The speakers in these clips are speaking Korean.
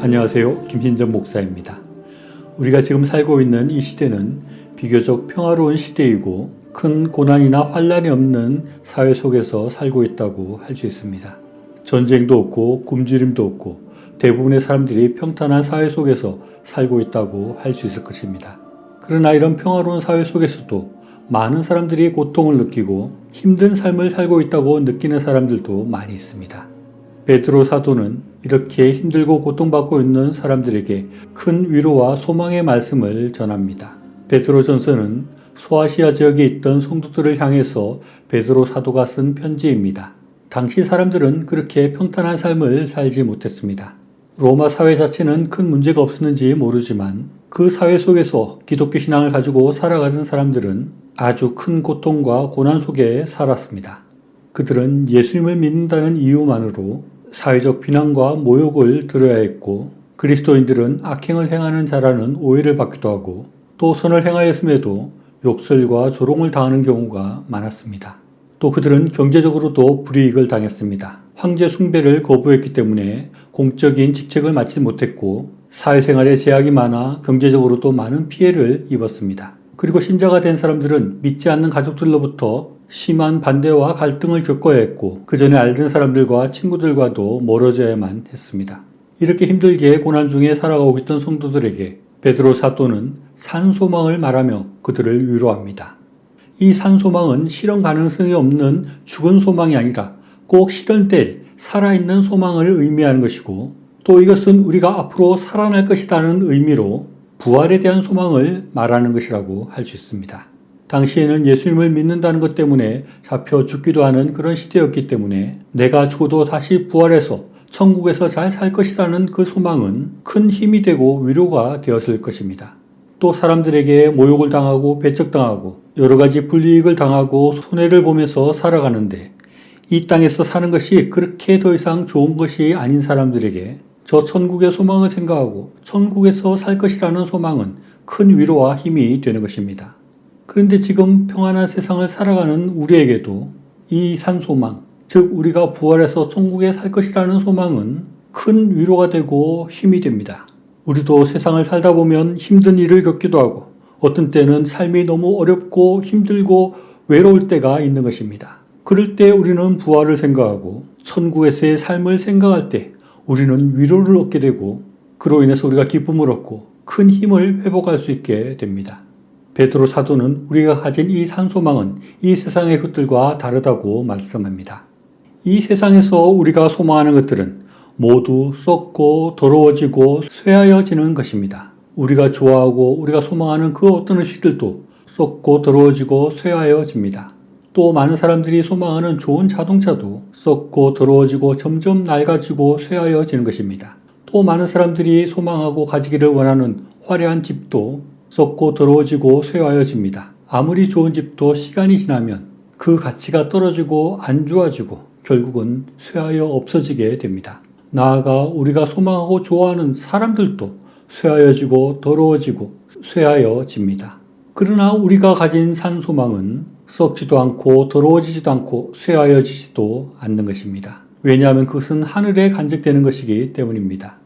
안녕하세요. 김신전 목사입니다. 우리가 지금 살고 있는 이 시대는 비교적 평화로운 시대이고 큰 고난이나 환란이 없는 사회 속에서 살고 있다고 할 수 있습니다. 전쟁도 없고 굶주림도 없고 대부분의 사람들이 평탄한 사회 속에서 살고 있다고 할 수 있을 것입니다. 그러나 이런 평화로운 사회 속에서도 많은 사람들이 고통을 느끼고 힘든 삶을 살고 있다고 느끼는 사람들도 많이 있습니다. 베드로 사도는 이렇게 힘들고 고통받고 있는 사람들에게 큰 위로와 소망의 말씀을 전합니다. 베드로전서는 소아시아 지역에 있던 성도들을 향해서 베드로 사도가 쓴 편지입니다. 당시 사람들은 그렇게 평탄한 삶을 살지 못했습니다. 로마 사회 자체는 큰 문제가 없었는지 모르지만 그 사회 속에서 기독교 신앙을 가지고 살아가던 사람들은 아주 큰 고통과 고난 속에 살았습니다. 그들은 예수님을 믿는다는 이유만으로 사회적 비난과 모욕을 들어야 했고 그리스도인들은 악행을 행하는 자라는 오해를 받기도 하고 또 선을 행하였음에도 욕설과 조롱을 당하는 경우가 많았습니다. 또 그들은 경제적으로도 불이익을 당했습니다. 황제 숭배를 거부했기 때문에 공적인 직책을 맡지 못했고 사회생활에 제약이 많아 경제적으로도 많은 피해를 입었습니다. 그리고 신자가 된 사람들은 믿지 않는 가족들로부터 심한 반대와 갈등을 겪어야 했고 그 전에 알던 사람들과 친구들과도 멀어져야만 했습니다. 이렇게 힘들게 고난 중에 살아가고 있던 성도들에게 베드로 사도는 산소망을 말하며 그들을 위로합니다. 이 산소망은 실현 가능성이 없는 죽은 소망이 아니라 꼭 실현될 살아있는 소망을 의미하는 것이고 또 이것은 우리가 앞으로 살아날 것이라는 의미로 부활에 대한 소망을 말하는 것이라고 할 수 있습니다. 당시에는 예수님을 믿는다는 것 때문에 잡혀 죽기도 하는 그런 시대였기 때문에 내가 죽어도 다시 부활해서 천국에서 잘 살 것이라는 그 소망은 큰 힘이 되고 위로가 되었을 것입니다. 또 사람들에게 모욕을 당하고 배척당하고 여러 가지 불이익을 당하고 손해를 보면서 살아가는데 이 땅에서 사는 것이 그렇게 더 이상 좋은 것이 아닌 사람들에게 저 천국의 소망을 생각하고 천국에서 살 것이라는 소망은 큰 위로와 힘이 되는 것입니다. 그런데 지금 평안한 세상을 살아가는 우리에게도 이 산소망, 즉 우리가 부활해서 천국에 살 것이라는 소망은 큰 위로가 되고 힘이 됩니다. 우리도 세상을 살다 보면 힘든 일을 겪기도 하고 어떤 때는 삶이 너무 어렵고 힘들고 외로울 때가 있는 것입니다. 그럴 때 우리는 부활을 생각하고 천국에서의 삶을 생각할 때 우리는 위로를 얻게 되고 그로 인해서 우리가 기쁨을 얻고 큰 힘을 회복할 수 있게 됩니다. 베드로 사도는 우리가 가진 이 산소망은 이 세상의 것들과 다르다고 말씀합니다. 이 세상에서 우리가 소망하는 것들은 모두 썩고 더러워지고 쇠하여지는 것입니다. 우리가 좋아하고 우리가 소망하는 그 어떤 것들도 썩고 더러워지고 쇠하여집니다. 또 많은 사람들이 소망하는 좋은 자동차도 썩고 더러워지고 점점 낡아지고 쇠하여지는 것입니다. 또 많은 사람들이 소망하고 가지기를 원하는 화려한 집도 썩고 더러워지고 쇠하여집니다. 아무리 좋은 집도 시간이 지나면 그 가치가 떨어지고 안 좋아지고 결국은 쇠하여 없어지게 됩니다. 나아가 우리가 소망하고 좋아하는 사람들도 쇠하여지고 더러워지고 쇠하여집니다. 그러나 우리가 가진 산소망은 썩지도 않고 더러워지지도 않고 쇠하여지지도 않는 것입니다. 왜냐하면 그것은 하늘에 간직되는 것이기 때문입니다.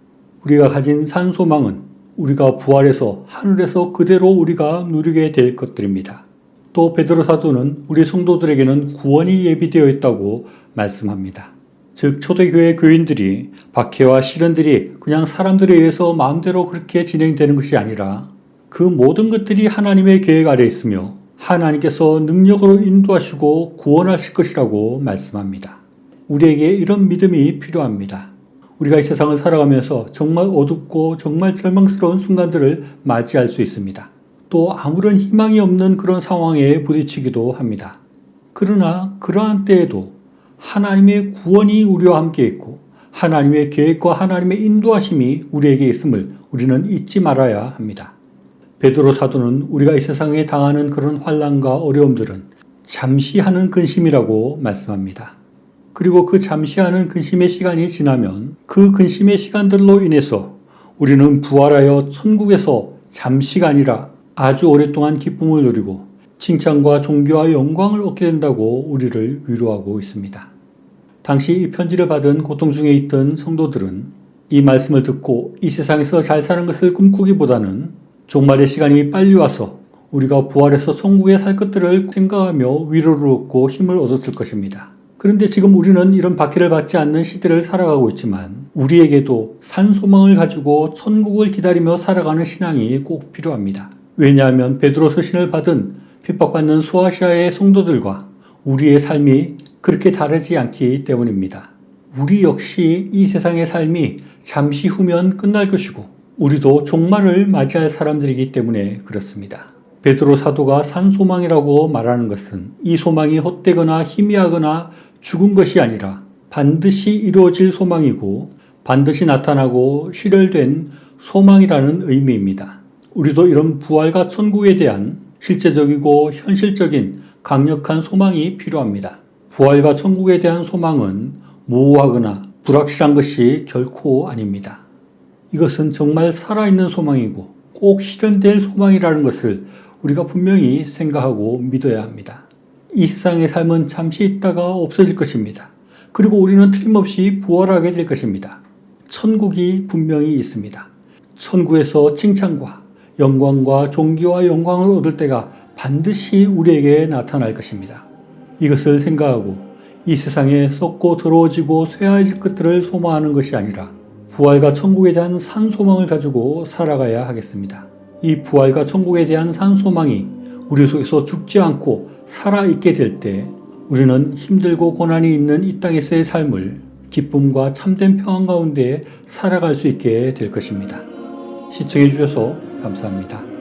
우리가 가진 산소망은 우리가 부활해서 하늘에서 그대로 우리가 누리게 될 것들입니다. 또 베드로 사도는 우리 성도들에게는 구원이 예비되어 있다고 말씀합니다. 즉 초대교회 교인들이 박해와 시련들이 그냥 사람들에 의해서 마음대로 그렇게 진행되는 것이 아니라 그 모든 것들이 하나님의 계획 아래 있으며 하나님께서 능력으로 인도하시고 구원하실 것이라고 말씀합니다. 우리에게 이런 믿음이 필요합니다. 우리가 이 세상을 살아가면서 정말 어둡고 정말 절망스러운 순간들을 맞이할 수 있습니다. 또 아무런 희망이 없는 그런 상황에 부딪히기도 합니다. 그러나 그러한 때에도 하나님의 구원이 우리와 함께 있고 하나님의 계획과 하나님의 인도하심이 우리에게 있음을 우리는 잊지 말아야 합니다. 베드로 사도는 우리가 이 세상에 당하는 그런 환난과 어려움들은 잠시 하는 근심이라고 말씀합니다. 그리고 그 잠시 하는 근심의 시간이 지나면 그 근심의 시간들로 인해서 우리는 부활하여 천국에서 잠시가 아니라 아주 오랫동안 기쁨을 누리고 칭찬과 존귀와 영광을 얻게 된다고 우리를 위로하고 있습니다. 당시 이 편지를 받은 고통 중에 있던 성도들은 이 말씀을 듣고 이 세상에서 잘 사는 것을 꿈꾸기보다는 종말의 시간이 빨리 와서 우리가 부활해서 천국에 살 것들을 생각하며 위로를 얻고 힘을 얻었을 것입니다. 그런데 지금 우리는 이런 박해를 받지 않는 시대를 살아가고 있지만 우리에게도 산 소망을 가지고 천국을 기다리며 살아가는 신앙이 꼭 필요합니다. 왜냐하면 베드로 서신을 받은 핍박받는 소아시아의 성도들과 우리의 삶이 그렇게 다르지 않기 때문입니다. 우리 역시 이 세상의 삶이 잠시 후면 끝날 것이고 우리도 종말을 맞이할 사람들이기 때문에 그렇습니다. 베드로 사도가 산 소망이라고 말하는 것은 이 소망이 헛되거나 희미하거나 죽은 것이 아니라 반드시 이루어질 소망이고 반드시 나타나고 실현된 소망이라는 의미입니다. 우리도 이런 부활과 천국에 대한 실제적이고 현실적인 강력한 소망이 필요합니다. 부활과 천국에 대한 소망은 모호하거나 불확실한 것이 결코 아닙니다. 이것은 정말 살아있는 소망이고 꼭 실현될 소망이라는 것을 우리가 분명히 생각하고 믿어야 합니다. 이 세상의 삶은 잠시 있다가 없어질 것입니다. 그리고 우리는 틀림없이 부활하게 될 것입니다. 천국이 분명히 있습니다. 천국에서 칭찬과 영광과 존귀와 영광을 얻을 때가 반드시 우리에게 나타날 것입니다. 이것을 생각하고 이 세상에 썩고 더러워지고 쇠해질 것들을 소망하는 것이 아니라 부활과 천국에 대한 산 소망을 가지고 살아가야 하겠습니다. 이 부활과 천국에 대한 산 소망이 우리 속에서 죽지 않고 살아있게 될 때 우리는 힘들고 고난이 있는 이 땅에서의 삶을 기쁨과 참된 평안 가운데 살아갈 수 있게 될 것입니다. 시청해 주셔서 감사합니다.